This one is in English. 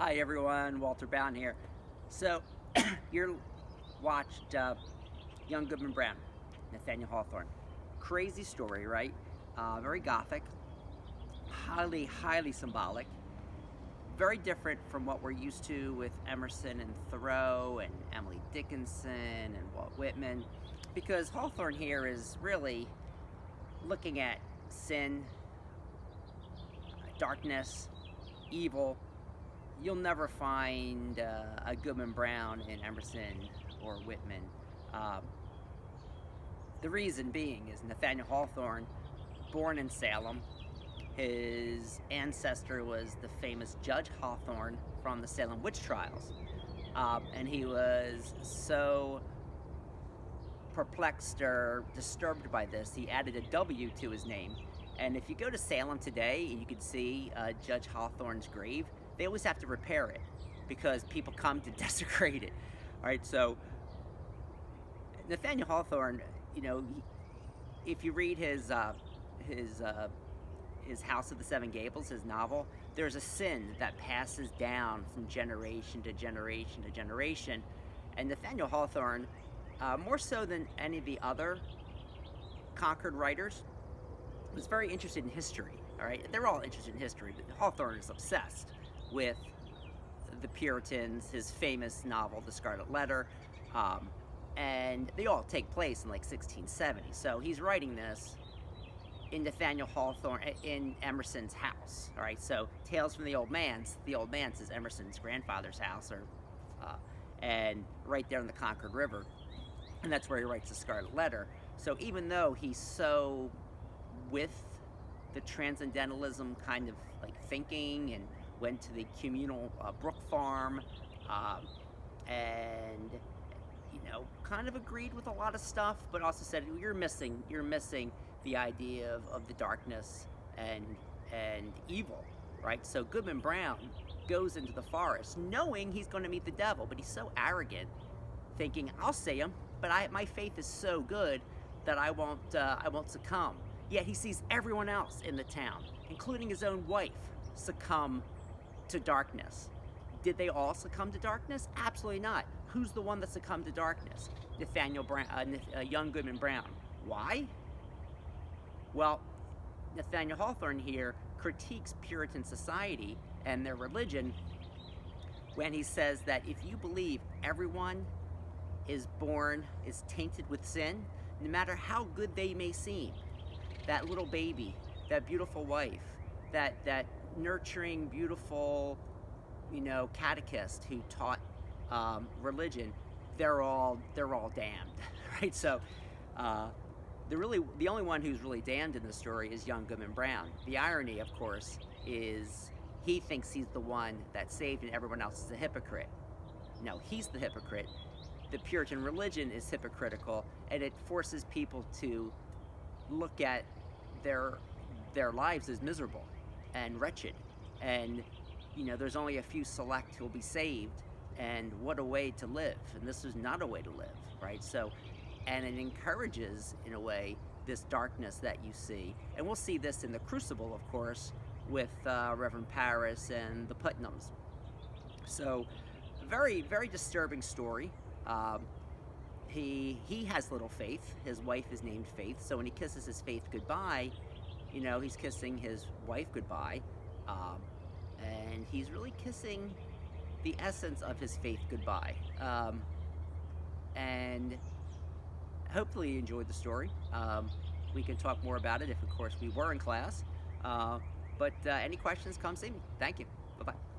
Hi everyone, Walter Bowne here. So, you watched Young Goodman Brown, Nathaniel Hawthorne. Crazy story, right? Very gothic, highly symbolic. Very different from what we're used to with Emerson and Thoreau and Emily Dickinson and Walt Whitman. Because Hawthorne here is really looking at sin, darkness, evil. You'll never find a Goodman Brown in Emerson or Whitman. Um, the reason being is Nathaniel Hawthorne, born in Salem. His ancestor was the famous Judge Hawthorne from the Salem witch trials. And he was so perplexed or disturbed by this, he added a W to his name. And if you go to Salem today, you can see Judge Hawthorne's grave. They always have to repair it because people come to desecrate it. All right, so Nathaniel Hawthorne, if you read his House of the Seven Gables, his novel, there's a sin that passes down from generation to generation to generation. And Nathaniel Hawthorne, more so than any of the other Concord writers, was very interested in history. All right, they're all interested in history, but Hawthorne is obsessed with the Puritans, his famous novel, The Scarlet Letter, and they all take place in like 1670. So he's writing this in Nathaniel Hawthorne, in Emerson's house. All right, so Tales from the Old Manse is Emerson's grandfather's house, and right there in the Concord River, and that's where he writes The Scarlet Letter. So even though he's so with the transcendentalism kind of like thinking, and went to the communal brook farm, and kind of agreed with a lot of stuff, but also said you're missing the idea of the darkness and evil, right? So Goodman Brown goes into the forest knowing he's going to meet the devil, but he's so arrogant, thinking I'll see him, but my faith is so good that I won't succumb. Yet he sees everyone else in the town, including his own wife, succumb to darkness. Did they all succumb to darkness? Absolutely not. Who's the one that succumbed to darkness? Young Goodman Brown. Why? Well, Nathaniel Hawthorne here critiques Puritan society and their religion when he says that if you believe everyone is tainted with sin, no matter how good they may seem, that little baby, that beautiful wife, that nurturing, beautiful, catechist who taught religion, they're all damned, right? So the only one who's really damned in the story is young Goodman Brown. The irony, of course, is he thinks he's the one that's saved and everyone else is a hypocrite. No, he's the hypocrite. The Puritan religion is hypocritical, and it forces people to look at their lives as miserable and wretched, and there's only a few select who will be saved, and what a way to live. And this is not a way to live, right? So, and it encourages, in a way, this darkness that you see, and we'll see this in The Crucible, of course, with Reverend Parris and the Putnams. So, very disturbing story. He has little faith. His wife is named Faith, so when he kisses his Faith goodbye, he's kissing his wife goodbye, and he's really kissing the essence of his faith goodbye. And hopefully you enjoyed the story. We can talk more about it if, of course, we were in class. But any questions, come see me. Thank you. Bye-bye.